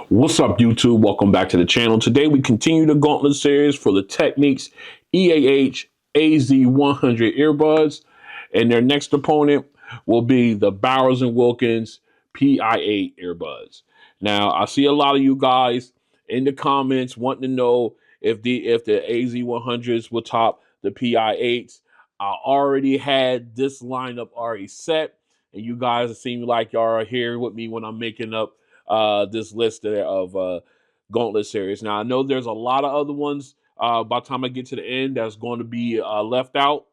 What's up, YouTube? Welcome back to the channel. Today we continue the Gauntlet Series for the Technics EAH-AZ100 Earbuds, and their next opponent will be the Bowers Wilkins Pi8 Earbuds. Now, I see a lot of you guys in the comments wanting to know if the AZ100s will top the Pi8s. I already had this lineup already set, and you guys seem like y'all are here with me when I'm making up this list of Gauntlet Series. Now, I know there's a lot of other ones by the time I get to the end that's going to be left out,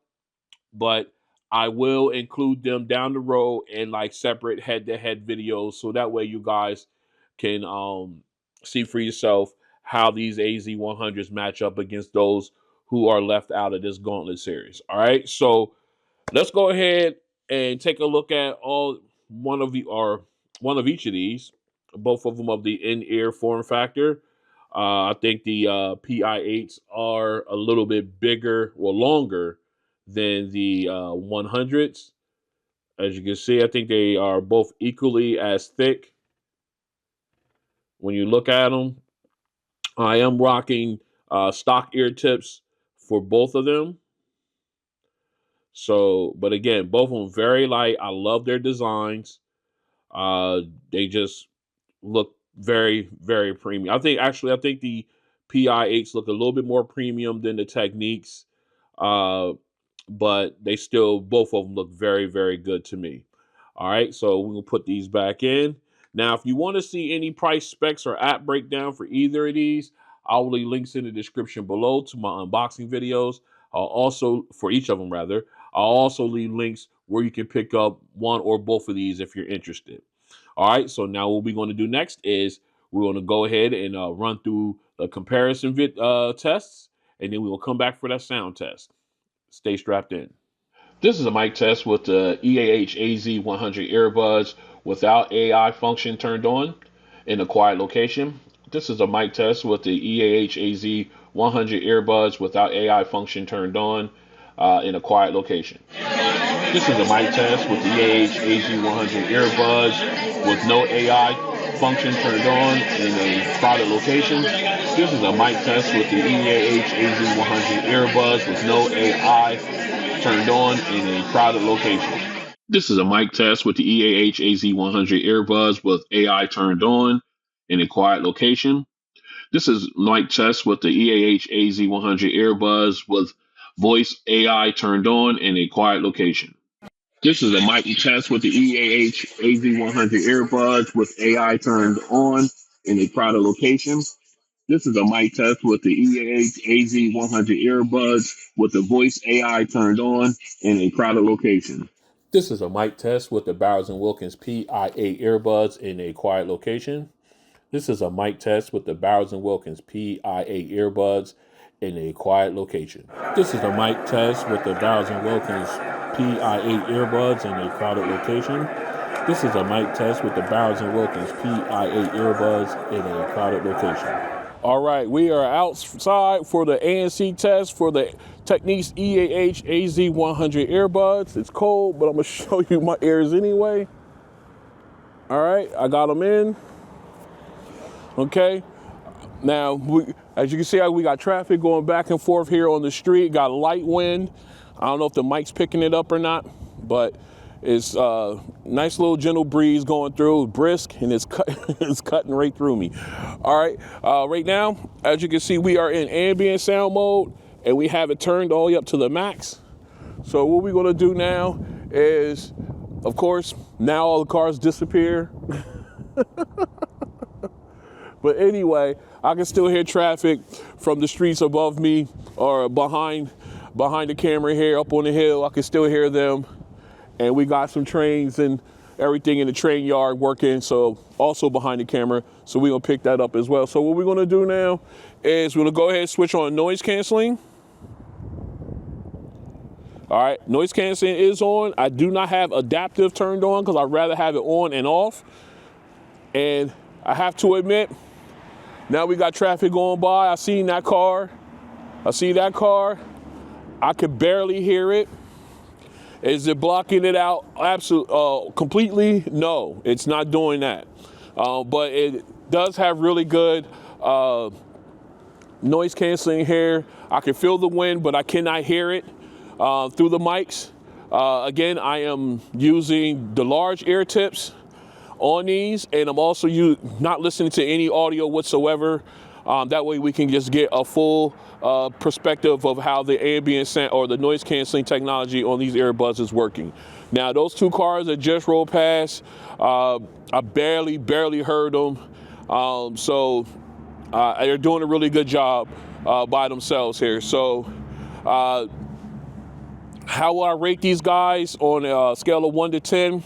but I will include them down the road in like separate head-to-head videos, so that way you guys can see for yourself how these AZ100s match up against those who are left out of this Gauntlet Series. All right, so let's go ahead and take a look at one of each of these. Both of them of the in-ear form factor. I think the Pi8s are a little bit bigger or longer than the 100s. As you can see, I think they are both equally as thick. When you look at them, I am rocking stock ear tips for both of them. So, but again, both of them very light. I love their designs. They just look very, very premium. I think the Pi8s look a little bit more premium than the Techniques, but they still, both of them look very, very good to me. All right, so we'll put these back in. Now, if you want to see any price specs or app breakdown for either of these, I'll leave links in the description below to my unboxing videos. I'll also, for each of them rather, I'll also leave links where you can pick up one or both of these if you're interested. All right, so now what we're going to do next is we're going to go ahead and run through the comparison tests, and then we will come back for that sound test. Stay strapped in. This is a mic test with the EAH-AZ100 Earbuds without AI function turned on in a quiet location. This is a mic test with the EAH-AZ100 Earbuds without AI function turned on in a quiet location. This is a mic test with the EAH-AZ100 Earbuds with no AI function turned on in a crowded location. This is a mic test with the EAH-AZ100 Earbuds with no AI turned on in a crowded location. This is a mic test with the EAH-AZ100 Earbuds with AI turned on in a quiet location. This is mic test with the EAH-AZ100 Earbuds with voice AI turned on in a quiet location. This is a mic test with the EAH-AZ100 Earbuds with AI turned on in a crowded location. This is a mic test with the EAH-AZ100 Earbuds with the voice AI turned on in a crowded location. This is a mic test with the Bowers Wilkins Pi8 Earbuds in a quiet location. This is a mic test with the Bowers Wilkins Pi8 Earbuds in a quiet location. This is a mic test with the Bowers Wilkins Pi8 Earbuds in a crowded location. This is a mic test with the Bowers Wilkins Pi8 Earbuds in a crowded location. All right, we are outside for the ANC test for the Technics EAH-AZ100 Earbuds. It's cold, but I'm gonna show you my ears anyway. All right, I got them in. Okay, now as you can see, we got traffic going back and forth here on the street. Got light wind. I don't know if the mic's picking it up or not, but it's a nice little gentle breeze going through, brisk, and it's cutting right through me. All right, right now, as you can see, we are in ambient sound mode, and we have it turned all the way up to the max. So what we're gonna do now is, of course, now all the cars disappear. But anyway, I can still hear traffic from the streets above me or behind the camera here up on the hill. I can still hear them. And we got some trains and everything in the train yard working, so also behind the camera. So we're gonna pick that up as well. So what we're gonna do now is we're gonna go ahead and switch on noise canceling. All right, noise canceling is on. I do not have adaptive turned on because I'd rather have it on and off. And I have to admit, now we got traffic going by. I seen that car. I see that car. I could barely hear it. Is it blocking it out? Absolutely, completely? No, it's not doing that. But does have really good noise canceling here. I can feel the wind, but I cannot hear it through the mics. Again, I am using the large ear tips on these, and I'm also not listening to any audio whatsoever. That way we can just get a full perspective of how the ambient sound or the noise canceling technology on these earbuds is working. Now, those two cars that just rolled past, I barely heard them. So they're doing a really good job by themselves here. So how will I rate these guys on a scale of 1 to 10?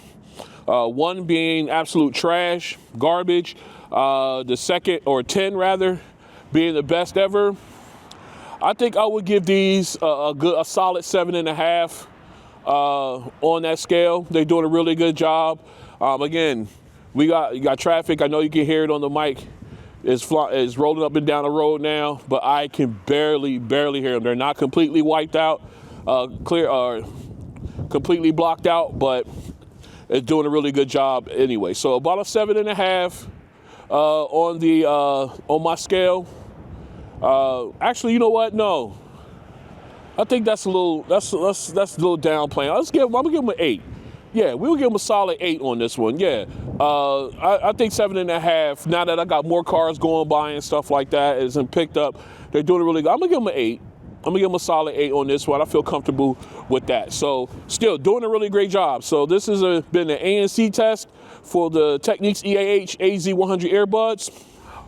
1 being absolute trash, garbage. The second, or 10 rather, being the best ever. I think I would give these a solid 7.5 on that scale. They're doing a really good job. Again, you got traffic. I know you can hear it on the mic. It's rolling up and down the road now, but I can barely hear them. They're not completely wiped out, completely blocked out, but it's doing a really good job anyway. So about a 7.5 on my scale. Actually, you know what? No, I think that's a little downplaying. I'm gonna give them an 8. Yeah, we'll give them a solid 8 on this one. Yeah, I think 7.5. Now that I got more cars going by and stuff like that, isn't picked up. They're doing really good. I'm gonna give them an 8. I'm gonna give them a solid 8 on this one. I feel comfortable with that. So still doing a really great job. So this has been an ANC test for the Technics EAH-AZ100 Earbuds.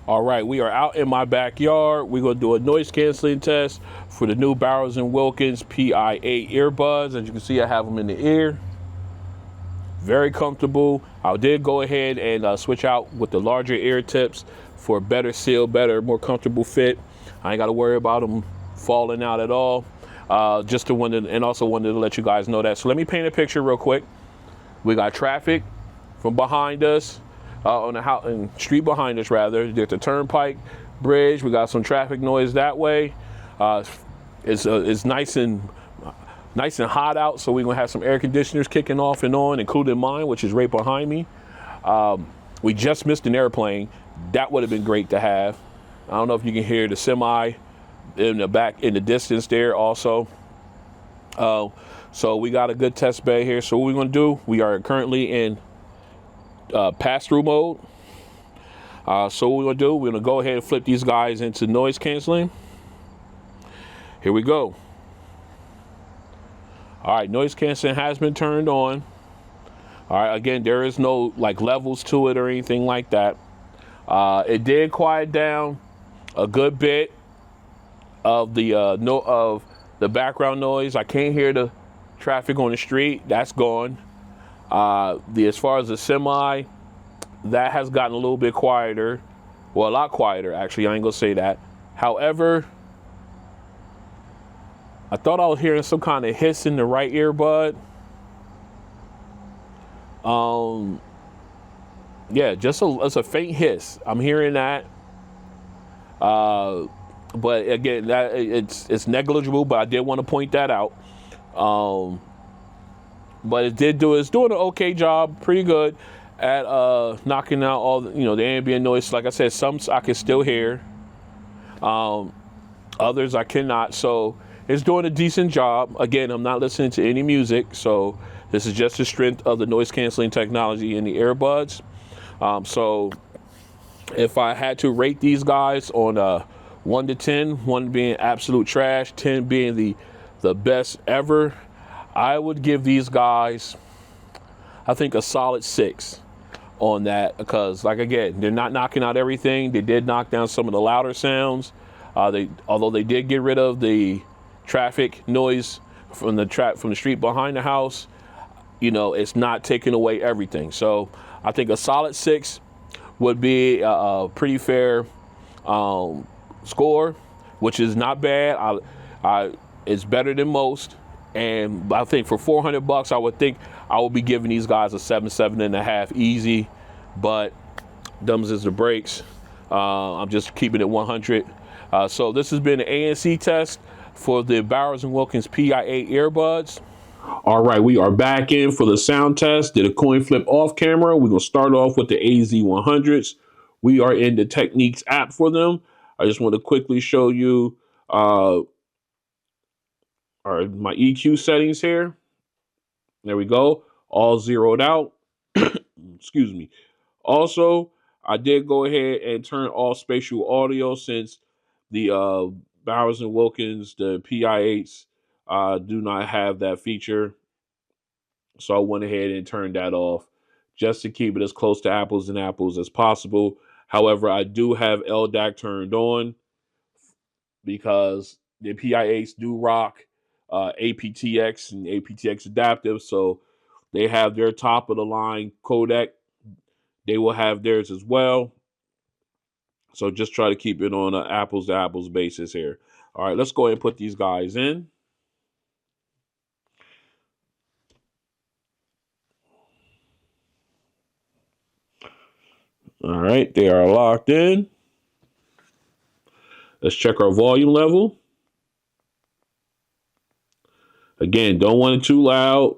All right, we are out in my backyard. We're gonna do a noise canceling test for the new Bowers Wilkins Pi8 Earbuds. As you can see, I have them in the ear. Very comfortable. I did go ahead and switch out with the larger ear tips for better seal, more comfortable fit. I ain't got to worry about them falling out at all. Also wanted to let you guys know that. So let me paint a picture real quick. We got traffic from behind us, on the house and street behind us rather. There's the turnpike bridge. We got some traffic noise that way. It's nice and hot out, so we're gonna have some air conditioners kicking off and on, including mine, which is right behind me. We just missed an airplane. That would have been great to have. I don't know if you can hear the semi in the back, in the distance there also. So we got a good test bay here. So what we're gonna do, we are currently in pass-through mode. So what we're gonna do, we're gonna go ahead and flip these guys into noise canceling. Here we go. All right, noise canceling has been turned on. All right, again, there is no like levels to it or anything like that. It did quiet down a good bit of the background noise. I can't hear the traffic on the street. That's gone. As far as the semi, that has gotten a little bit quieter. Well, a lot quieter actually. I ain't gonna say that. However, I thought I was hearing some kind of hiss in the right earbud. Yeah, it's a faint hiss. I'm hearing that. But again, it's negligible. But I did want to point that out. But it's doing an okay job, pretty good at knocking out all the ambient noise. Like I said, some I can still hear. Others I cannot. So it's doing a decent job. Again, I'm not listening to any music, so this is just the strength of the noise canceling technology in the earbuds. So if I had to rate these guys on 1 to 10, 1 being absolute trash, 10 being the best ever, I would give these guys, I think, a solid 6 on that, because again, they're not knocking out everything. They did knock down some of the louder sounds. Although they did get rid of the traffic noise from the street behind the house, it's not taking away everything. So I think a solid 6 would be a pretty fair score, which is not bad. It's better than most, and I think for $400, I would think I would be giving these guys a 7.5 easy. But thumbs is the brakes. I'm just keeping it 100. So this has been an ANC test for the Bowers Wilkins Pi8 earbuds. All right, we are back in for the sound test. Did a coin flip off camera. We're going to start off with the AZ100s. we are in the Techniques app for them. I just want to quickly show you my EQ settings here. There we go, all zeroed out. Excuse me. Also, I did go ahead and turn off spatial audio since the Bowers and Wilkins, the Pi8s, do not have that feature. So I went ahead and turned that off just to keep it as close to apples and apples as possible. However, I do have LDAC turned on because the Pi8s do rock aptX and aptX adaptive. So they have their top of the line codec. They will have theirs as well. So just try to keep it on an apples to apples basis here. All right, let's go ahead and put these guys in. All right, they are locked in. Let's check our volume level. Again, don't want it too loud.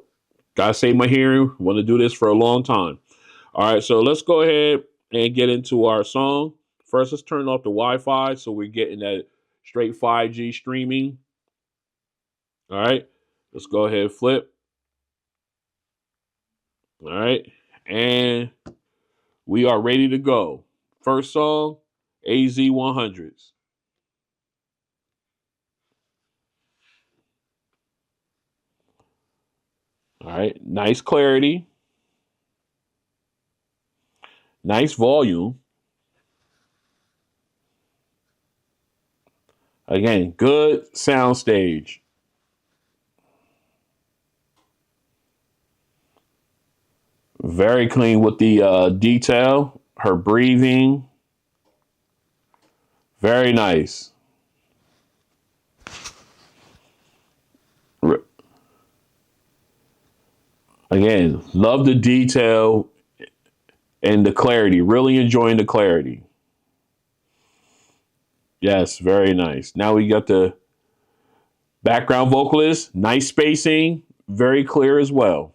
Gotta save my hearing. Want to do this for a long time. All right, so let's go ahead and get into our song. First, let's turn off the Wi-Fi so we're getting that straight 5G streaming. All right, let's go ahead and flip. All right, and we are ready to go. First song, AZ100s. All right, nice clarity, nice volume. Again, good sound stage. Very clean with the detail, her breathing. Very nice. Again, love the detail and the clarity. Really enjoying the clarity. Yes, very nice. Now we got the background vocalist. Nice spacing. Very clear as well.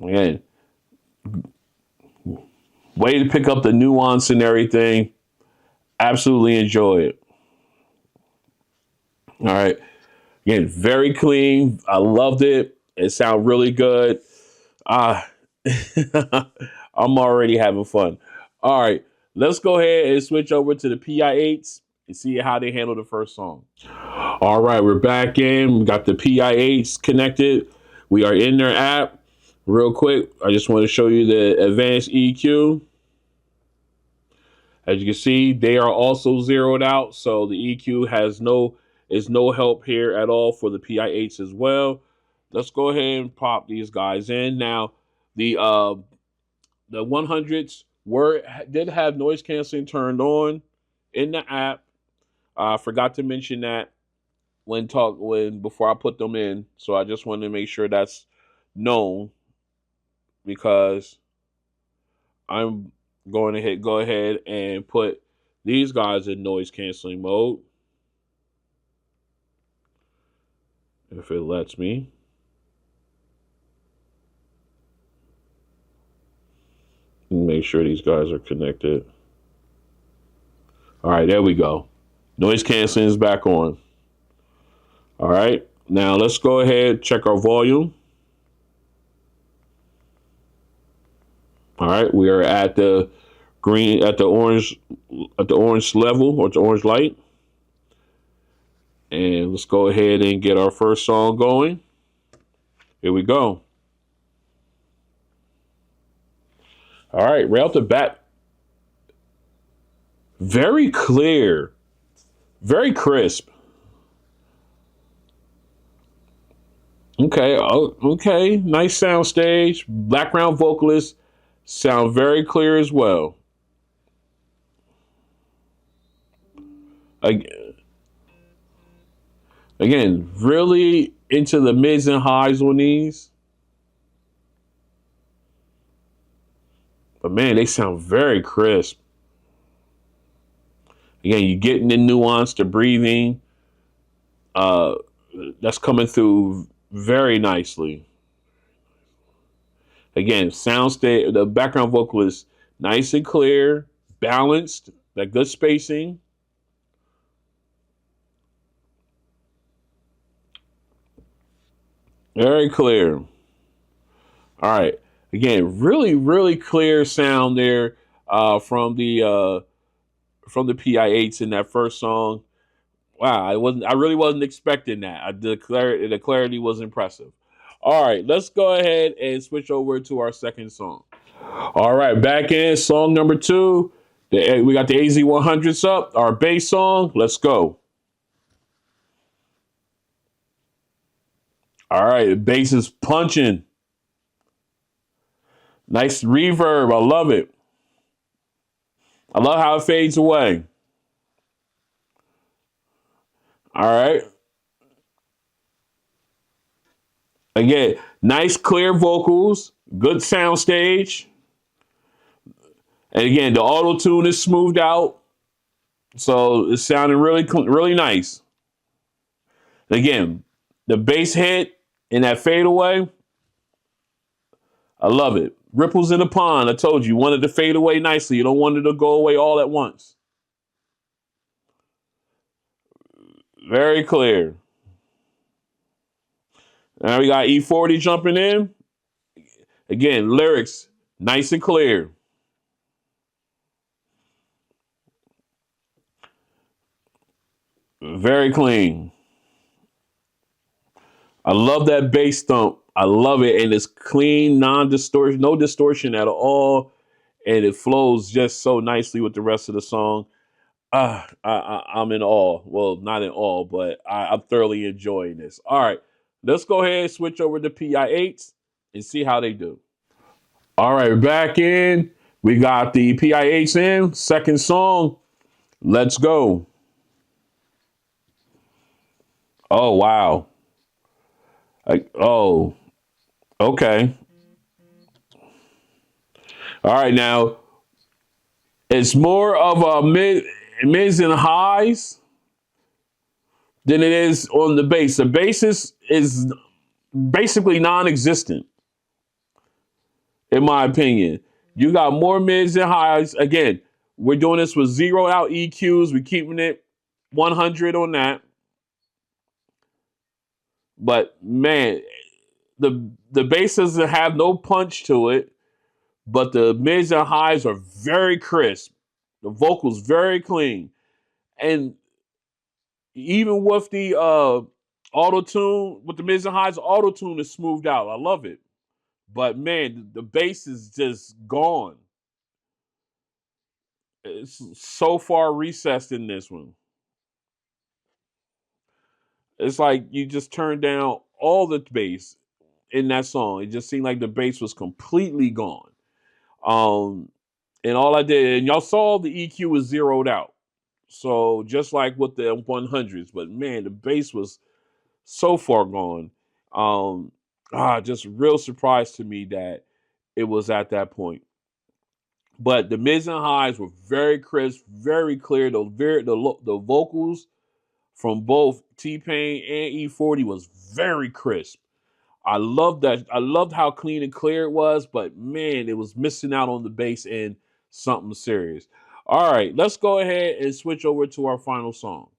Again, way to pick up the nuance and everything. Absolutely enjoy it. All right. Again, very clean. I loved it. It sounded really good. I'm already having fun. All right. Let's go ahead and switch over to the Pi8s and see how they handle the first song. All right. We're back in. We got the Pi8s connected. We are in their app. Real quick, I just want to show you the advanced EQ. As you can see, they are also zeroed out, so the EQ is no help here at all for the Pi8s as well. Let's go ahead and pop these guys in. Now, the 100s did have noise canceling turned on in the app. I forgot to mention that before I put them in, so I just wanted to make sure that's known because I'm going to go ahead and put these guys in noise canceling mode. If it lets me. Make sure these guys are connected. All right, there we go. Noise canceling is back on. All right, now let's go ahead, check our volume. All right, we are at the orange level, or the orange light. And let's go ahead and get our first song going. Here we go. All right, right off the bat, very clear, very crisp. Okay, nice sound stage. Background vocalists sound very clear as well. Again, really into the mids and highs on these. But man, they sound very crisp. Again, you're getting the nuance, the breathing. That's coming through very nicely. Again, sound state. The background vocal is nice and clear, balanced, that good spacing. Very clear. All right. Again, really, really clear sound there from the Pi8s in that first song. Wow, I really wasn't expecting that. The clarity was impressive. All right, let's go ahead and switch over to our second song. All right, back in song number two. We got the AZ100s up, our bass song. Let's go. All right, the bass is punching. Nice reverb. I love it. I love how it fades away. All right. Again, nice clear vocals, good sound stage. And again, the auto tune is smoothed out. So it's sounding really, really nice. Again, the bass hit and that fadeaway, I love it. Ripples in the pond. I told you, you wanted to fade away nicely. You don't want it to go away all at once. Very clear. Now we got E40 jumping in. Again, lyrics nice and clear. Very clean. I love that bass thump. I love it. And it's clean, non-distortion, no distortion at all. And it flows just so nicely with the rest of the song. I'm in awe. Well, not in awe, but I'm thoroughly enjoying this. All right, let's go ahead and switch over to Pi8s and see how they do. All right, back in. We got the Pi8s in. Second song. Let's go. Oh, wow. Oh, okay. All right, now it's more of a mids and highs than it is on the bass. The bass is basically non-existent, in my opinion. You got more mids and highs. Again, we're doing this with zero out EQs. We're keeping it 100 on that. But man, the bass doesn't have no punch to it, but the mids and highs are very crisp. The vocals very clean. And even with the auto tune, with the mids and highs, auto tune is smoothed out. I love it. But man, the bass is just gone. It's so far recessed in this one. It's like you just turned down all the bass in that song. It just seemed like the bass was completely gone. Um, and all I did, and y'all saw the EQ was zeroed out. So just like with the 100s, but man, the bass was so far gone. Um, just real surprised to me that it was at that point. But the mids and highs were very crisp, very clear. The vocals from both T-Pain and E40 was very crisp. I loved that. I loved how clean and clear it was, but man, it was missing out on the bass and something serious. All right, let's go ahead and switch over to our final song.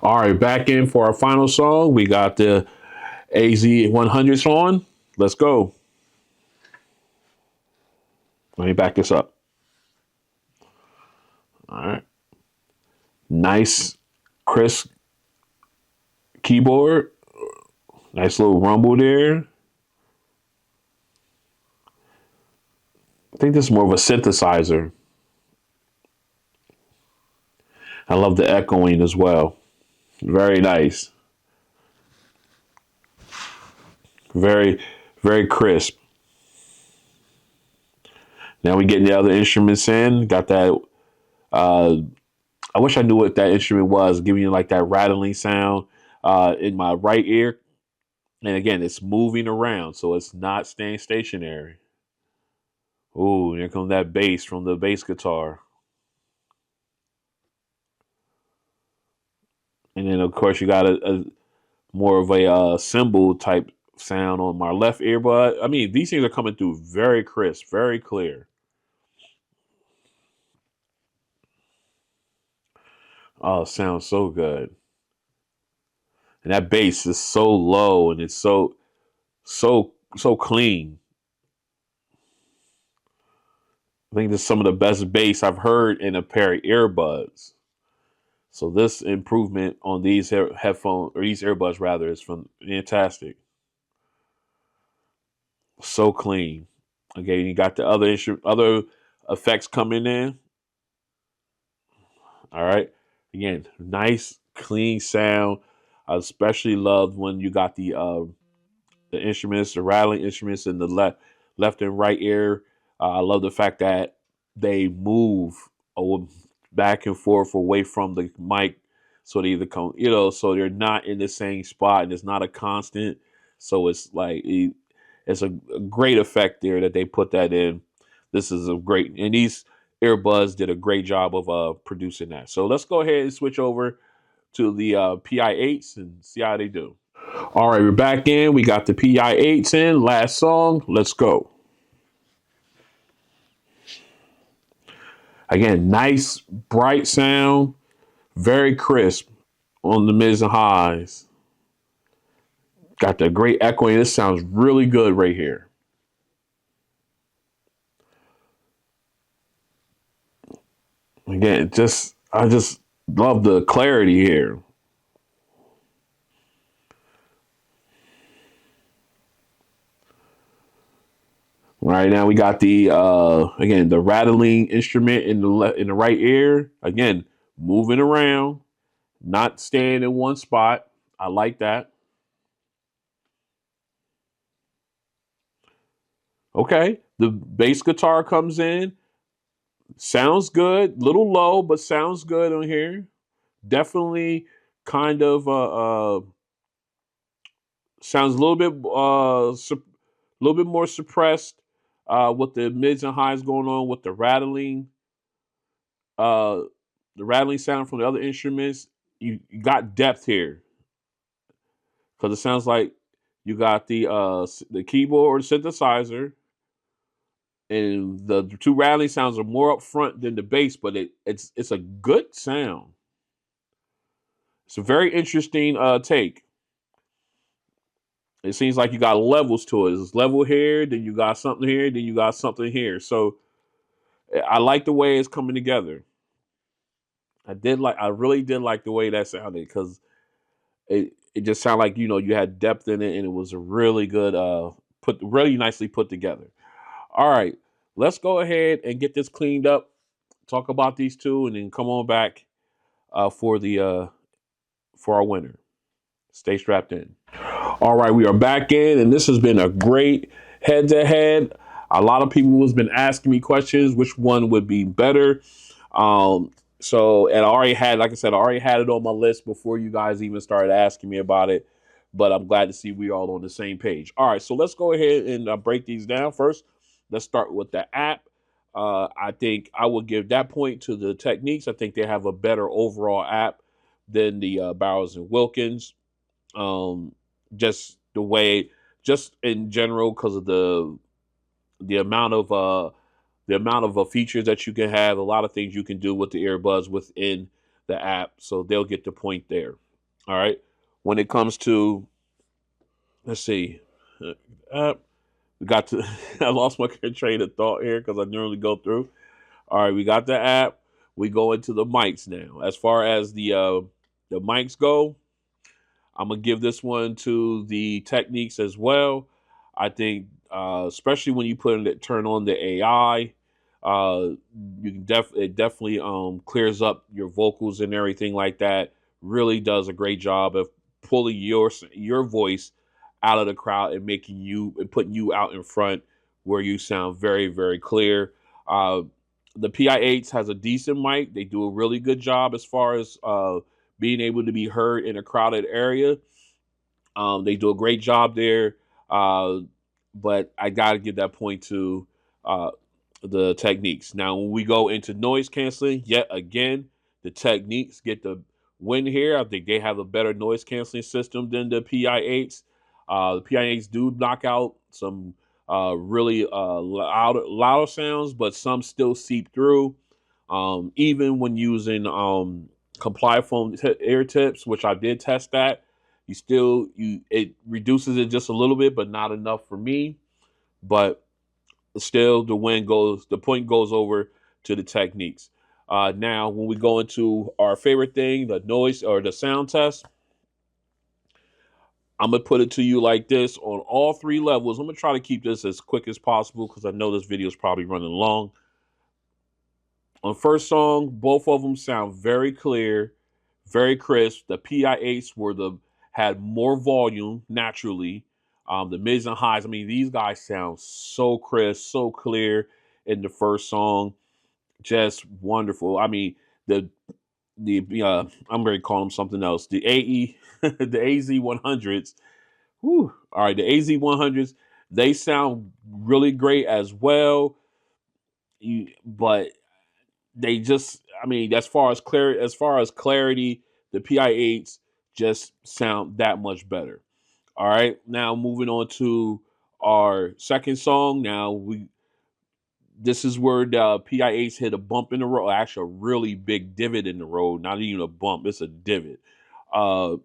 All right, back in for our final song. We got the AZ100s on. Let's go. Let me back this up. All right. Nice, crisp keyboard. Nice little rumble there. I think this is more of a synthesizer. I love the echoing as well. Very nice. Very, very crisp. Now we getting the other instruments in. Got that. I wish I knew what that instrument was, giving you like that rattling sound in my right ear. And again, it's moving around, so it's not staying stationary. Ooh, here comes that bass from the bass guitar. And then, of course, you got a more of a cymbal type sound on my left earbud. I mean, these things are coming through very crisp, very clear. Oh, it sounds so good. And that bass is so low and it's so clean. I think this is some of the best bass I've heard in a pair of earbuds. So this improvement on these headphones, or these earbuds rather, is fantastic. So clean. Again, you got the other effects coming in. All right. Again, nice clean sound. I especially loved when you got the instruments, the rattling instruments in the left and right ear. I love the fact that they move back and forth away from the mic, so they either come, so they're not in the same spot, and it's not a constant. So it's like it's a great effect there that they put that in. This is a great, and these earbuds did a great job of producing that. So let's go ahead and switch over to the Pi8s and see how they do. All right, we're back in. We got the Pi8s in. Last song. Let's go. Again, nice, bright sound. Very crisp on the mids and highs. Got the great echoing. This sounds really good right here. Again, I just love the clarity here. Right now we got the again the rattling instrument in the right ear. Again, moving around, not staying in one spot. I like that. Okay, the bass guitar comes in. Sounds good. Little low, but sounds good on here. Definitely kind of sounds a little bit more suppressed with the mids and highs going on with uh the rattling sound from the other instruments. You got depth here because it sounds like you got the keyboard or synthesizer, and the two rattling sounds are more up front than the bass, but it's a good sound. It's a very interesting take. It seems like you got levels to it. It's level here, then you got something here, then you got something here. So I like the way it's coming together. I really did like the way that sounded because it just sounded like you had depth in it, and it was a really good really nicely put together. All right, let's go ahead and get this cleaned up. Talk about these two, and then come on back for our winner. Stay strapped in. All right, we are back in, and this has been a great head-to-head. A lot of people has been asking me questions, which one would be better. And I already had, like I said, I already had it on my list before you guys even started asking me about it. But I'm glad to see we all on the same page. All right, so let's go ahead and break these down. First, let's start with the app. I think I would give that point to the Techniques. I think they have a better overall app than the Bowers and Wilkins. Um, just the way, just in general, because of the amount of features that you can have, a lot of things you can do with the earbuds within the app. So they'll get the point there. All right. When it comes to, let's see, we got to. I lost my train of thought here because I normally go through. All right, we got the app. We go into the mics now. As far as the mics go, I'm gonna give this one to the Techniques as well. I think, especially when you turn on the AI, you can it definitely clears up your vocals and everything like that. Really does a great job of pulling your voice out of the crowd and putting you out in front where you sound very, very clear. Uh, the Pi8s has a decent mic. They do a really good job as far as being able to be heard in a crowded area. They do a great job there. Uh, but I got to give that point to uh, the Techniques. Now, when we go into noise canceling, yet again, the Techniques get the win here. I think they have a better noise canceling system than the Pi8s. The Pi8s do knock out some really louder sounds, but some still seep through. Even when using comply foam ear tips, which I did test that, you it reduces it just a little bit, but not enough for me. But still, the point goes over to the Techniques. Now, when we go into our favorite thing, the noise or the sound test, I'm gonna put it to you like this on all three levels. I'm gonna try to keep this as quick as possible because I know this video is probably running long. On first song, both of them sound very clear, very crisp. The Pi8s had more volume naturally. The mids and highs, I mean, these guys sound so crisp, so clear in the first song. Just wonderful. I mean, I'm going to call them something else. The AE, the AZ100s. Whew. All right, the AZ100s, they sound really great as well. But they just, I mean, as far as clarity, the Pi8s just sound that much better. All right, now moving on to our second song. This is where the Pi8s hit a bump in the road, actually a really big divot in the road, not even a bump, it's a divot. Uh,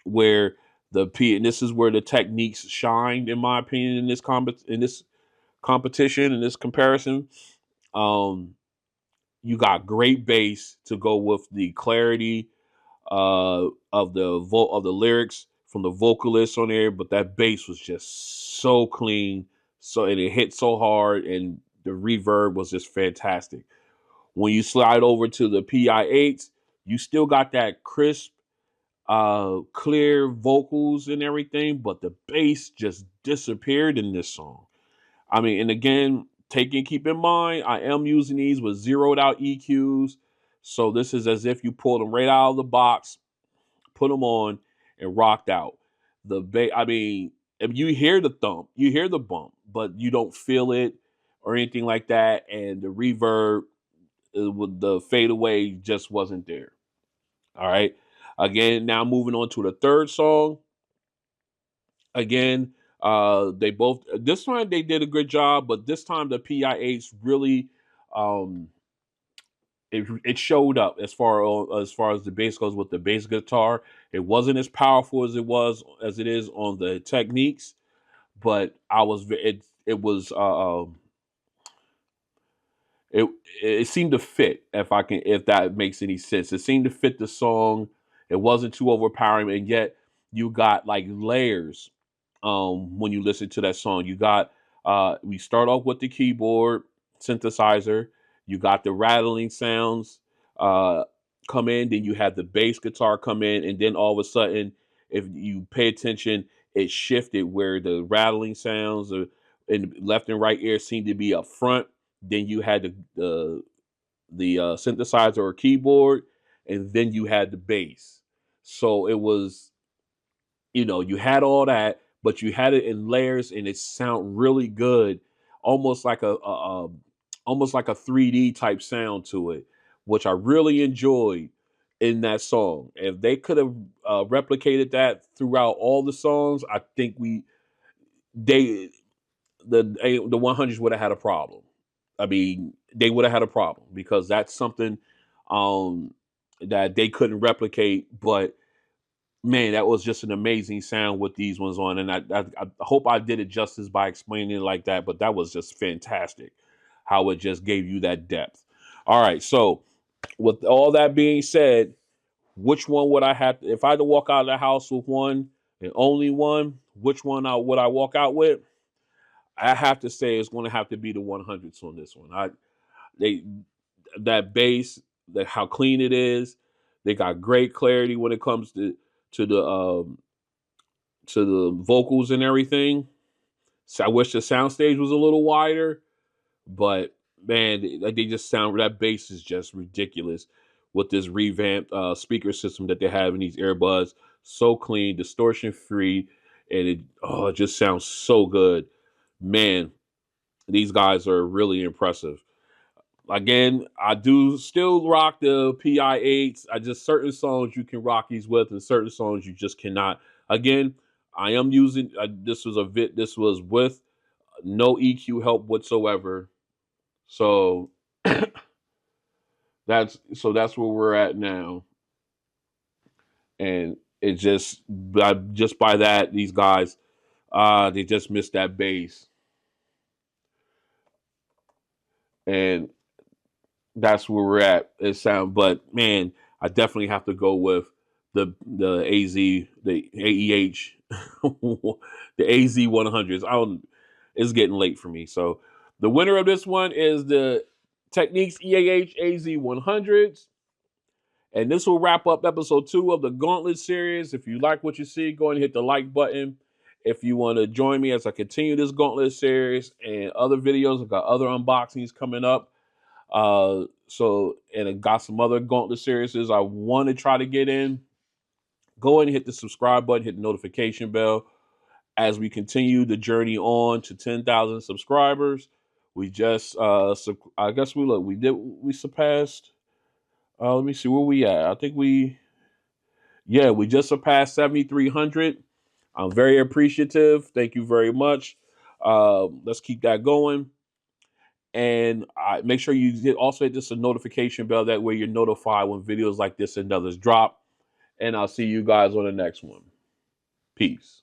where and this is where the Techniques shined, in my opinion, in this competition, in this comparison. Um, you got great bass to go with the clarity of the lyrics from the vocalists on there, but that bass was just so clean, and it hit so hard, and the reverb was just fantastic. When you slide over to the Pi8s, you still got that crisp, clear vocals and everything, but the bass just disappeared in this song. I mean, and again, keep in mind, I am using these with zeroed out EQs. So this is as if you pulled them right out of the box, put them on, and rocked out. I mean, if you hear the thump, you hear the bump, but you don't feel it or anything like that. And the reverb with the fadeaway just wasn't there. All right. Again, now moving on to the third song. Again, they both this time they did a good job, but this time the Pi8s really um it showed up as far as the bass goes with the bass guitar. It wasn't as powerful as it is on the Techniques, but it was it it seemed to fit, if that makes any sense. It seemed to fit the song. It wasn't too overpowering, and yet you got like layers when you listen to that song. You got we start off with the keyboard synthesizer, you got the rattling sounds uh come in, then you have the bass guitar come in, and then all of a sudden, if you pay attention, it shifted where the rattling sounds in left and right ear seemed to be up front. Then you had the synthesizer or keyboard, and then you had the bass. So it was, you had all that, but you had it in layers, and it sound really good, almost like almost like a 3D type sound to it, which I really enjoyed in that song. If they could have replicated that throughout all the songs, I think they the 100s would have had a problem. I mean, they would have had a problem because that's something um, that they couldn't replicate. But man, that was just an amazing sound with these ones on, and I hope I did it justice by explaining it like that. But that was just fantastic, how it just gave you that depth. All right, so with all that being said, which one would I have if I had to walk out of the house with one and only one? Which one would I walk out with? I have to say it's going to have to be the 100s on this one. They that bass, that how clean it is. They got great clarity when it comes to the um, to the vocals and everything. So I wish the soundstage was a little wider, but man, they just sound that bass is just ridiculous with this revamped speaker system that they have in these earbuds. So clean, distortion free, and it just sounds so good. Man, these guys are really impressive. Again, I do still rock the Pi8s. I just certain songs you can rock these with, and certain songs you just cannot. Again, I am using this was this was with no EQ help whatsoever. So that's where we're at now. And it just by that, these guys they just missed that base. And that's where we're at. But man, I definitely have to go with the the AEH, the AZ100s. I don't. It's getting late for me. So the winner of this one is the Technics EAH-AZ100s. And this will wrap up episode 2 of the Gauntlet Series. If you like what you see, go ahead and hit the like button. If you want to join me as I continue this Gauntlet Series and other videos, I've got other unboxings coming up. And I got some other Gauntlet Series I want to try to get in. Go ahead and hit the subscribe button, hit the notification bell as we continue the journey on to 10,000 subscribers. We just, I guess we surpassed. Let me see where we at. I think we just surpassed 7,300. I'm very appreciative. Thank you very much. Let's keep that going. And make sure you also hit this a notification bell. That way you're notified when videos like this and others drop. And I'll see you guys on the next one. Peace.